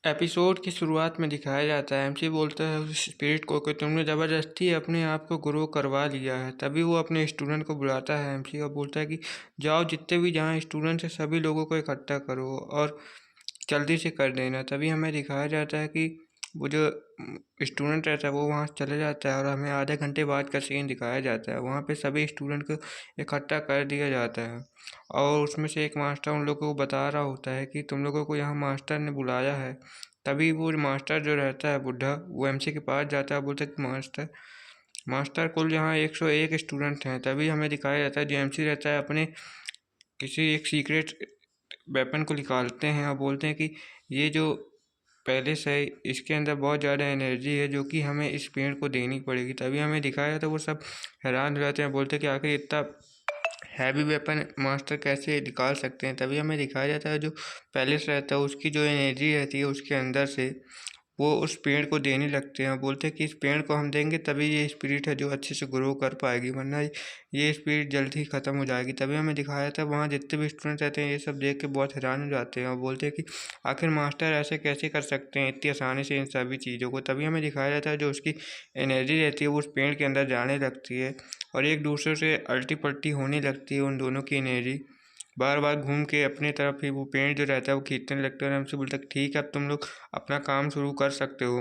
Episode की शुरुआत में दिखाया जाता है, एमसी बोलता है उस स्पिरिट को कि तुमने ज़बरदस्ती अपने आप को ग्रो करवा लिया है। तभी वो अपने स्टूडेंट को बुलाता है एमसी और बोलता है कि जाओ, जितने भी जहाँ स्टूडेंट है सभी लोगों को इकट्ठा करो और जल्दी से कर देना। तभी हमें दिखाया जाता है कि वो जो स्टूडेंट रहता है वो वहाँ से चले जाता है और हमें आधे घंटे बाद का सीन दिखाया जाता है। वहाँ पे सभी स्टूडेंट को इकट्ठा कर दिया जाता है और उसमें से एक मास्टर उन लोगों को बता रहा होता है कि तुम लोगों को यहाँ मास्टर ने बुलाया है। तभी वो मास्टर जो रहता है बुढ़ा, वो एमसी के पास जाता है, बोलता है कि मास्टर मास्टर कुल यहाँ 101 स्टूडेंट हैं। तभी हमें दिखाया जाता है जो एमसी रहता है अपने किसी एक सीक्रेट वेपन को निकालते हैं और बोलते हैं कि ये जो पैलेस है इसके अंदर बहुत ज़्यादा एनर्जी है जो कि हमें इस पेड़ को देनी पड़ेगी। तभी हमें दिखाया जाता है वो सब हैरान हो जाते हैं, बोलते हैं कि आखिर इतना हैवी वेपन मास्टर कैसे निकाल सकते हैं। तभी हमें दिखाया जाता है जो पैलेस रहता है उसकी जो एनर्जी रहती है उसके अंदर से वो उस पेड़ को देने लगते हैं और बोलते हैं कि इस पेड़ को हम देंगे तभी ये स्पिरिट है जो अच्छे से ग्रो कर पाएगी, वरना ये स्पिरिट जल्द ही ख़त्म हो जाएगी। तभी हमें दिखाया था वहाँ जितने भी स्टूडेंट रहते हैं ये सब देख के बहुत हैरान हो जाते हैं और बोलते हैं कि आखिर मास्टर ऐसे कैसे कर सकते हैं इतनी आसानी से इन सभी चीज़ों को। तभी हमें दिखाया जाता है जो उसकी एनर्जी रहती है वो उस पेड़ के अंदर जाने लगती है और एक दूसरे से अल्टी पल्टी होने लगती है। उन दोनों की एनर्जी बार बार घूम के अपने तरफ ही वो पेड़ जो रहता है वो खींचने लगता है और हमसे बोलता है ठीक है अब तुम लोग अपना काम शुरू कर सकते हो।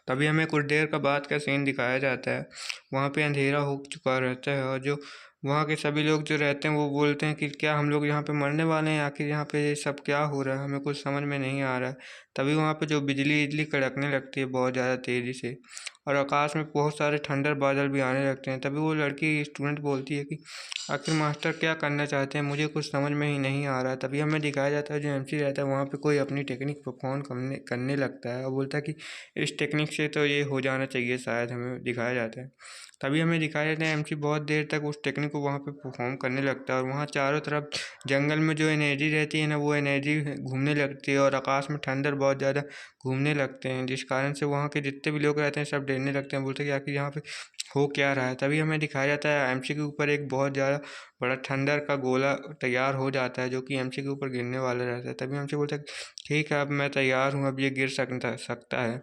तभी हमें कुछ देर का बाद का सीन दिखाया जाता है। वहाँ पे अंधेरा हो चुका रहता है और जो वहाँ के सभी लोग जो रहते हैं वो बोलते हैं कि क्या हम लोग यहाँ पे मरने वाले हैं, आखिर यहाँ पे ये सब क्या हो रहा है, हमें कुछ समझ में नहीं आ रहा है। तभी वहाँ पे जो बिजली इजली कड़कने लगती है बहुत ज़्यादा तेज़ी से और आकाश में बहुत सारे ठंडर बादल भी आने लगते हैं। तभी वो लड़की स्टूडेंट बोलती है कि आखिर मास्टर क्या करना चाहते हैं, मुझे कुछ समझ में ही नहीं आ रहा है। तभी हमें दिखाया जाता है जो एमसी रहता है वहाँ पे कोई अपनी टेक्निक परफॉर्म करने करने लगता है और बोलता है कि इस टेक्निक से तो ये हो जाना चाहिए, शायद हमें दिखाया जाता है। तभी हमें दिखाया जाता है एमसी बहुत देर तक उस टेक्निक को वहाँ पे परफॉर्म करने लगता है और वहाँ चारों तरफ जंगल में जो एनर्जी रहती है ना वो एनर्जी घूमने लगती है और आकाश में ठंडर बहुत ज़्यादा घूमने लगते हैं, जिस कारण से वहाँ के जितने भी लोग रहते हैं सब डरने लगते हैं, बोलते हैं कि आखिर यहाँ पे हो क्या रहा है। तभी हमें दिखाया जाता है एमसी के ऊपर एक बहुत ज़्यादा बड़ा ठंडर का गोला तैयार हो जाता है जो कि एमसी के ऊपर गिरने वाला रहता है। तभी एमसी बोलता है ठीक है अब मैं तैयार हूँ, अब ये गिर सकता है,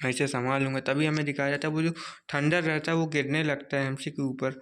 मैं इसे संभाल लूँगा। तभी हमें दिखाया जाता है वो जो थंडर रहता है वो गिरने लगता है एमसी के ऊपर,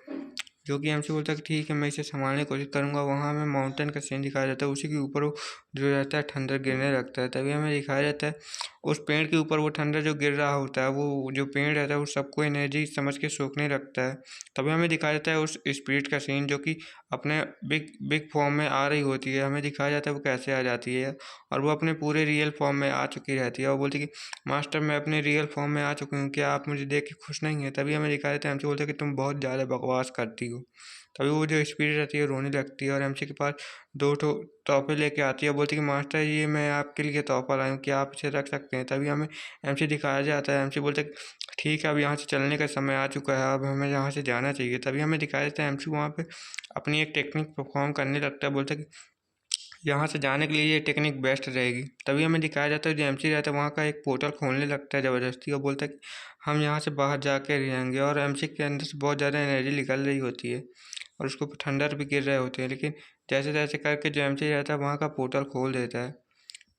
जो कि एमसी बोलता है कि ठीक है मैं इसे संभालने की कोशिश करूँगा। वहाँ हमें माउंटेन का सीन दिखाया जाता है, उसी के ऊपर वो जो रहता है ठंडर गिरने लगता है। तभी हमें दिखाया जाता है उस पेड़ के ऊपर वो ठंडर जो गिर रहा होता है वो जो पेड़ रहता है वो सबको एनर्जी समझ के सोखने लगता है। तभी हमें दिखाया जाता है उस स्पिरिट का सीन जो कि अपने बिग बिग फॉर्म में आ रही होती है। हमें दिखाया जाता है वो कैसे आ जाती है और वो अपने पूरे रियल फॉर्म में आ चुकी रहती है और बोलती है कि मास्टर मैं अपने रियल फॉर्म में आ चुकी हूँ, क्या आप मुझे देख के खुश नहीं हैं। तभी हमें दिखाया जाता है एमसी बोलते हैं कि तुम बहुत ज़्यादा बकवास करती हो। तभी वो जो स्पिरिट रहती है रोने लगती है और एमसी के पास दो ठो तोहफे लेके आती है, बोलती है कि मास्टर ये मैं आपके लिए तोहफा लाई हूँ, क्या आप इसे रख सकते हैं। तभी हमें एमसी दिखाया जाता है, एमसी बोलते हैं ठीक है अब यहाँ से चलने का समय आ चुका है, अब हमें यहाँ से जाना चाहिए। तभी हमें दिखाया जाता है एमसी वहाँ पे अपनी एक टेक्निक परफॉर्म करने लगता है, बोलता है कि यहाँ से जाने के लिए ये टेक्निक बेस्ट रहेगी। तभी हमें दिखाया जाता है जो एमसी रहता है वहाँ का एक पोर्टल खोलने लगता है ज़बरदस्ती और बोलता है कि हम यहाँ से बाहर जाके रहेंगे और एमसी के अंदर से बहुत ज़्यादा एनर्जी निकल रही होती है और उसके ऊपर ठंडर भी गिर रहे होते हैं, लेकिन जैसे तैसे करके जो एमसी रहता है वहाँ का पोर्टल खोल देता है।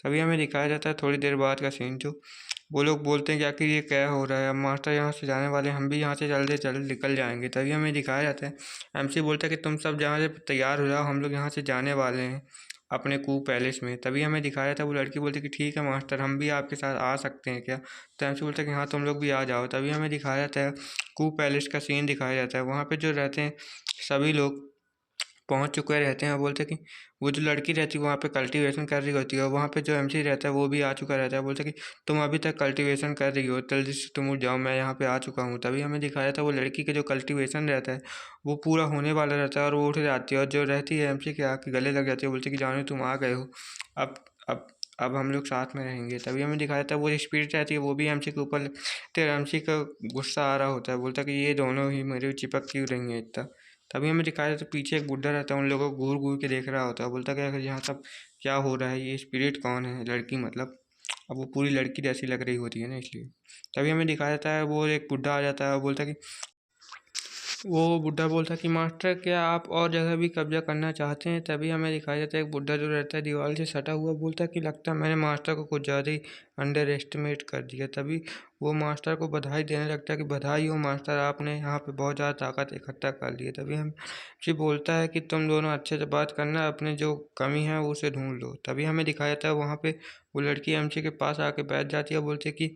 तभी हमें दिखाया जाता है थोड़ी देर बाद का सीन जो वो लोग बोलते हैं कि आखिर ये क्या हो रहा है, अब मास्टर यहाँ से जाने वाले हैं, हम भी यहाँ से जल्द से जल्द निकल जाएंगे। तभी हमें दिखाया जाता है एमसी बोलता है कि तुम सब जहाँ से तैयार हो जाओ, हम लोग यहाँ से जाने वाले हैं अपने कू पैलेस में। तभी हमें दिखाया जाता है वो लड़की बोलती है कि ठीक है मास्टर हम भी आपके साथ आ सकते हैं क्या। तो एमसी बोलता है कि हाँ तुम लोग भी आ जाओ। तभी हमें दिखाया जाता है कू पैलेस का सीन दिखाया जाता है, वहाँ पे जो रहते हैं सभी लोग पहुंच चुके रहते हैं और बोलते हैं कि वो जो लड़की रहती है वहाँ पे कल्टीवेशन कर रही होती है और वहाँ पे जो एमसी रहता है वो भी आ चुका रहता है, बोलते हैं कि तुम अभी तक कल्टीवेशन कर रही हो, जल्दी से तुम उठ जाओ, मैं यहाँ पे आ चुका हूँ। तभी हमें दिखाया था वो लड़की का जो कल्टीवेशन रहता है वो पूरा होने वाला रहता है और वो उठ जाती है और जो रहती है एमसी के आके गले लग जाती है, बोलती है कि जानो तुम आ गए हो, अब अब अब हम लोग साथ में रहेंगे। तभी हमें दिखाया था वो स्पिरिट रहती है वो भी एमसी के ऊपर तेरा एमसी का गुस्सा आ रहा होता है, बोलता है कि ये दोनों ही मेरे चिपक क्यों रही हैं इतना। तभी हमें दिखाया जाता है पीछे एक बुड्ढा रहता है उन लोगों को घूर घूर के देख रहा होता है, बोलता क्या यहाँ सब क्या हो रहा है, ये स्पिरिट कौन है, लड़की मतलब। अब वो पूरी लड़की जैसी लग रही होती है ना इसलिए। तभी हमें दिखाया जाता है वो एक बुड्ढा आ जाता है और बोलता है कि वो बुड्ढा बोलता कि मास्टर क्या आप और जगह भी कब्जा करना चाहते हैं? तभी हमें दिखाया जाता है एक बुड्ढा जो रहता है दीवार से सटा हुआ, बोलता है कि लगता है मैंने मास्टर को कुछ ज़्यादा ही अंडर एस्टिमेट कर दिया। तभी वो मास्टर को बधाई देने लगता है कि बधाई हो मास्टर, आपने यहाँ पे बहुत ज़्यादा ताकत इकट्ठा कर ली है। तभी हम जी बोलता है कि तुम दोनों अच्छे से बात करना, अपने जो कमी है वो उसे ढूंढ लो। तभी हमें दिखाया जाता है वहाँ पे वो लड़की एमसी के पास आके बैठ जाती है, बोलती है कि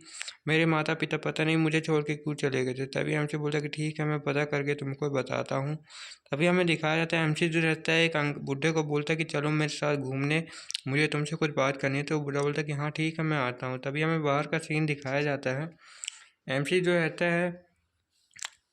मेरे माता पिता पता नहीं मुझे छोड़ के क्यों चले गए थे। तभी एमसी बोलता है कि ठीक है, मैं पता करके तुमको बताता हूँ। तभी हमें दिखाया जाता है एमसी जो रहता है एक बुड्ढे को बोलता है कि चलो मेरे साथ घूमने, मुझे तुमसे कुछ बात करनी है। तो बुढ़ा बोलता है कि हाँ ठीक है, मैं आता हूँ। तभी हमें बाहर का सीन दिखाया जाता है। एमसी जो रहता है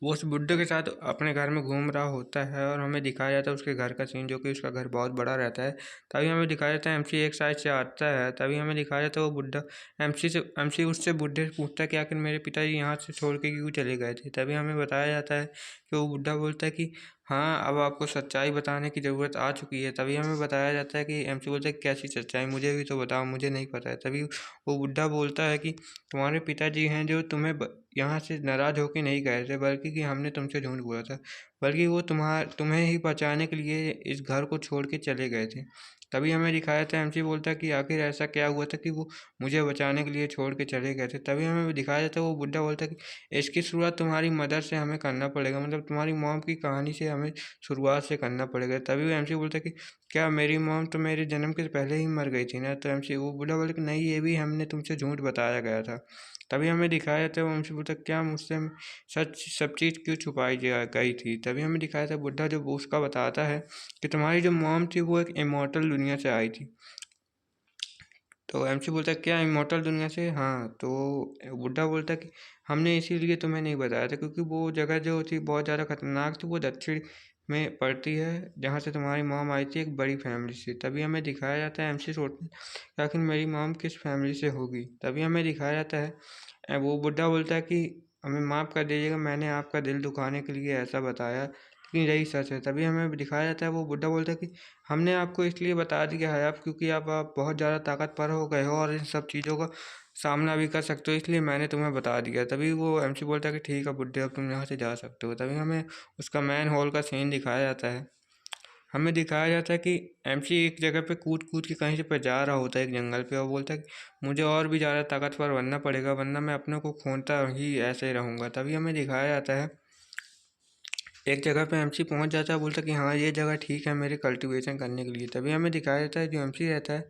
वो उस बुड्ढे के साथ अपने घर में घूम रहा होता है और हमें दिखाया जाता है उसके घर का सीन, जो कि उसका घर बहुत बड़ा रहता है। तभी हमें दिखाया जाता है एमसी एक साइड से आता है। तभी हमें दिखाया जाता है वो बुड्ढा एमसी उससे बुड्ढे से पूछता है कि आखिर मेरे पिताजी यहाँ से छोड़ के क्यों चले गए थे। तभी हमें बताया जाता है कि वो बुड्ढा बोलता है कि हाँ, अब आपको सच्चाई बताने की ज़रूरत आ चुकी है। तभी हमें बताया जाता है कि एमसी बोलता है कैसी सच्चाई, मुझे भी तो बताओ, मुझे नहीं पता है। तभी वो बुड्ढा बोलता है कि तुम्हारे पिताजी हैं जो तुम्हें यहाँ से नाराज़ होके नहीं गए थे, बल्कि कि हमने तुमसे झूठ बोला था, बल्कि वो तुम्हें ही बचाने के लिए इस घर को छोड़ के चले गए थे। तभी हमें दिखाया था एमसी बोलता है कि आखिर ऐसा क्या हुआ था कि वो मुझे बचाने के लिए छोड़ के चले गए थे। तभी हमें दिखाया जाता है वो बुड्ढा बोलता है कि इसकी शुरुआत तुम्हारी मदर से हमें करना पड़ेगा, मतलब तुम्हारी मॉम की कहानी से हमें शुरुआत से करना पड़ेगा। तभी वो एमसी बोलता है कि क्या मेरी मॉम तो मेरे जन्म के पहले ही मर गई थी ना। तो एमसी वो बुड्ढा बोलता कि नहीं, ये भी हमने तुमसे झूठ बताया गया था। तभी हमें दिखाया जाता है वो हमसे बोलता है क्या मुझसे सच सब चीज़ क्यों छुपाई गई थी। तभी हमें दिखाया था बुड्ढा जो वो उसका बताता है कि तुम्हारी जो मॉम थी वो एक इमॉर्टल दुनिया से आई थी। तो एमसी बोलता है क्या इमॉर्टल दुनिया से? हाँ। तो बुड्ढा बोलता है कि हमने इसीलिए तुम्हें नहीं बताया था क्योंकि वो जगह जो थी बहुत ज़्यादा खतरनाक थी, वो दक्षिण में पड़ती है जहाँ से तुम्हारी मॉम आई थी एक बड़ी फैमिली से। तभी हमें दिखाया जाता है एमसी सोचता है कि आखिर मेरी मॉम किस फैमिली से होगी। तभी हमें दिखाया जाता है वो बुड्ढा बोलता है कि हमें माफ़ कर दीजिएगा, मैंने आपका दिल दुखाने के लिए ऐसा बताया, लेकिन यही सच है। तभी हमें दिखाया जाता है वो बुड्ढा बोलता है कि हमने आपको इसलिए बता दिया है आप क्योंकि आप बहुत ज़्यादा ताकतवर हो गए हो और इन सब चीज़ों का सामना भी कर सकते हो, इसलिए मैंने तुम्हें बता दिया। तभी वो एमसी बोलता है कि ठीक है बुड्ढे, अब तुम यहाँ से जा सकते हो। तभी हमें उसका मैन होल का सीन दिखाया जाता है। हमें दिखाया जाता है कि एमसी एक जगह पे कूद कूद के कहीं से पे जा रहा होता है एक जंगल पे, और बोलता है कि मुझे और भी ज़्यादा ताकतवर बनना पड़ेगा, वरना मैं अपने को खोता ही ऐसे ही रहूँगा। तभी हमें दिखाया जाता है एक जगह पे एमसी पहुंच जाता है, बोलता है कि हाँ ये जगह ठीक है मेरे कल्टीवेशन करने के लिए। तभी हमें दिखाया जाता है जो एमसी रहता है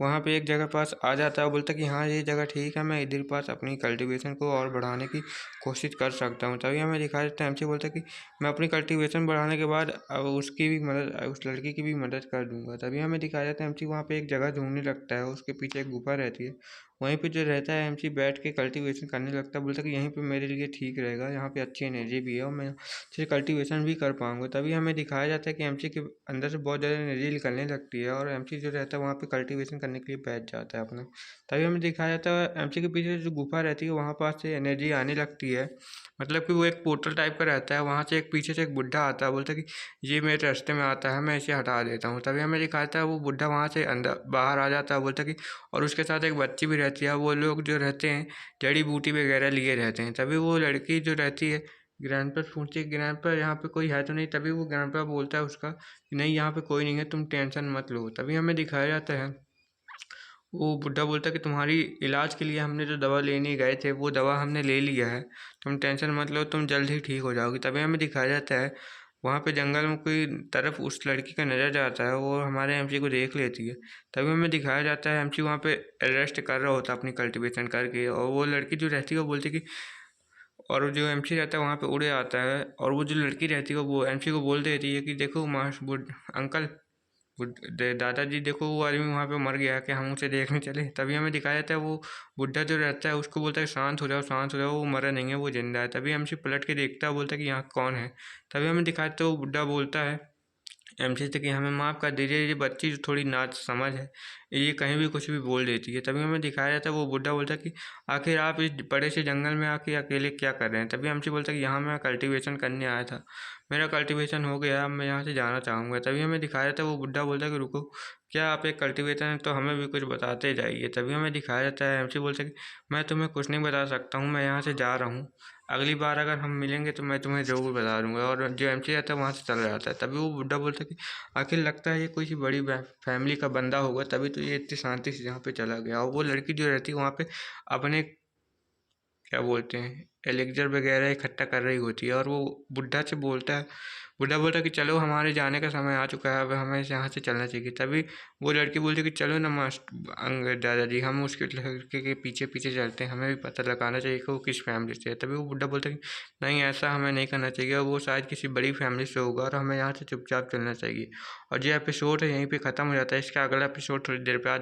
वहाँ पे एक जगह पास आ जाता है, बोलता है कि हाँ ये जगह ठीक है, मैं इधर पास अपनी कल्टीवेशन को और बढ़ाने की कोशिश कर सकता हूँ। तभी हमें दिखाया जाता है एमसी बोलता है कि मैं अपनी कल्टीवेशन बढ़ाने के बाद अब उसकी भी मदद, उस लड़की की भी मदद कर दूंगा। तभी हमें दिखाया जाता है एमसी वहाँ पे एक जगह ढूंढने लगता है, उसके पीछे एक गुफा रहती है, वहीं पे जो रहता है एमसी बैठ के कल्टीवेशन करने लगता है, बोलता है कि यहीं पे मेरे लिए ठीक रहेगा, यहाँ पे अच्छी एनर्जी भी है और मैं अच्छे कल्टीवेशन भी कर पाऊंगा। तभी हमें दिखाया जाता है कि एमसी के अंदर से बहुत ज़्यादा एनर्जी निकलने लगती है और एमसी जो रहता है वहाँ पे कल्टीवेशन करने के लिए बैठ जाता है अपना। तभी हमें दिखाया जाता है एमसी के पीछे जो गुफा रहती है वहाँ पास से एनर्जी आने लगती है, मतलब कि वो एक पोर्टल टाइप का रहता है, वहाँ से एक पीछे से एक बुढ़ा आता है, बोलता है कि ये मेरे रास्ते में आता है, मैं इसे हटा देता हूँ। तभी हमें दिखाया जाता है वो बुढ़ा वहाँ से अंदर बाहर आ जाता है, बोलता है कि और उसके साथ एक बच्ची भी रहती है। वो लोग जो रहते हैं जड़ी बूटी वगैरह लिए रहते हैं। तभी वो लड़की जो रहती है ग्रैंडपा से पूछती है ग्रैंडपा यहाँ पे कोई है तो नहीं। तभी वो ग्रैंडपा बोलता है उसका कि नहीं यहाँ पे कोई नहीं है, तुम टेंशन मत लो। तभी हमें दिखाया जाता है वो बुड्ढा बोलता है कि तुम्हारी इलाज के लिए हमने जो दवा लेने गए थे वो दवा हमने ले लिया है, तुम टेंशन मत लो, तुम जल्द ही ठीक हो जाओगी। तभी हमें दिखाया जाता है वहाँ पे जंगल में कोई तरफ उस लड़की का नज़र जाता है, वो हमारे एमसी को देख लेती है। तभी हमें दिखाया जाता है एमसी वहाँ पे अरेस्ट कर रहा होता है अपनी कल्टीवेशन करके, और वो लड़की जो रहती है वो बोलती है कि और जो एमसी रहता है वहाँ पे उड़े आता है, और वो जो लड़की रहती है वो एमसी को बोल देती है कि देखो माश बुड अंकल दादाजी देखो वो आदमी वहाँ पे मर गया, कि हम उसे देखने चले। तभी हमें दिखाया जाता है वो बुड्ढा जो रहता है उसको बोलता है शांत हो जाओ शांत हो जाओ, वो मरा नहीं है, वो जिंदा है। तभी एमसी पलट के देखता है, बोलता है कि यहाँ कौन है। तभी हमें दिखाया जाता है वो बुड्ढा बोलता है एमसी से कि हमें माफ़ कर दीजिए, ये बच्ची जो थोड़ी नाच समझ है, ये कहीं भी कुछ भी बोल देती है। तभी हमें दिखाया जाता है वो बुड्ढा बोलता है कि आखिर आप इस बड़े से जंगल में आके अकेले क्या कर रहे हैं। तभी एमसी बोलता है कि यहाँ मैं कल्टीवेशन करने आया था, मेरा कल्टीवेशन हो गया, अब मैं यहाँ से जाना चाहूँगा। तभी हमें दिखाया जाता है वो बुड्ढा बोलता है कि रुको, क्या आप एक कल्टीवेटर हैं तो हमें भी कुछ बताते जाइए। तभी हमें दिखाया जाता है, एमसी बोलता है कि मैं तुम्हें कुछ नहीं बता सकता हूँ, मैं यहाँ से जा रहा हूँ, अगली बार अगर हम मिलेंगे तो मैं तुम्हें ज़रूर बता दूंगा। और जो एमसी रहता है वहाँ से चला जाता है। तभी वो बुड्ढा बोलता है कि आखिर लगता है ये कोई सी बड़ी फैमिली का बंदा होगा, तभी तो ये इतनी शांति से यहाँ पे चला गया। और वो लड़की जो रहती है वहाँ पे अपने क्या बोलते हैं एलेक्जर वगैरह इकट्ठा कर रही होती है। और वो बुड्ढा से बोलता है, बुड्ढा बोलता है कि चलो हमारे जाने का समय आ चुका है, अब हमें यहाँ से चलना चाहिए। तभी वो लड़की बोलती है कि चलो ना मास्टर अंग दादाजी, हम उसके लड़के के पीछे पीछे चलते हैं, हमें भी पता लगाना चाहिए कि वो किस फैमिली से है। तभी वो बुड्ढा बोलता है कि नहीं, ऐसा हमें नहीं करना चाहिए, वो शायद किसी बड़ी फैमिली से होगा और हमें यहाँ से चुपचाप चलना चाहिए। और जो एपिसोड है यहीं पे ख़त्म हो जाता है। इसका अगला एपिसोड थोड़ी देर पे आ जाएगा।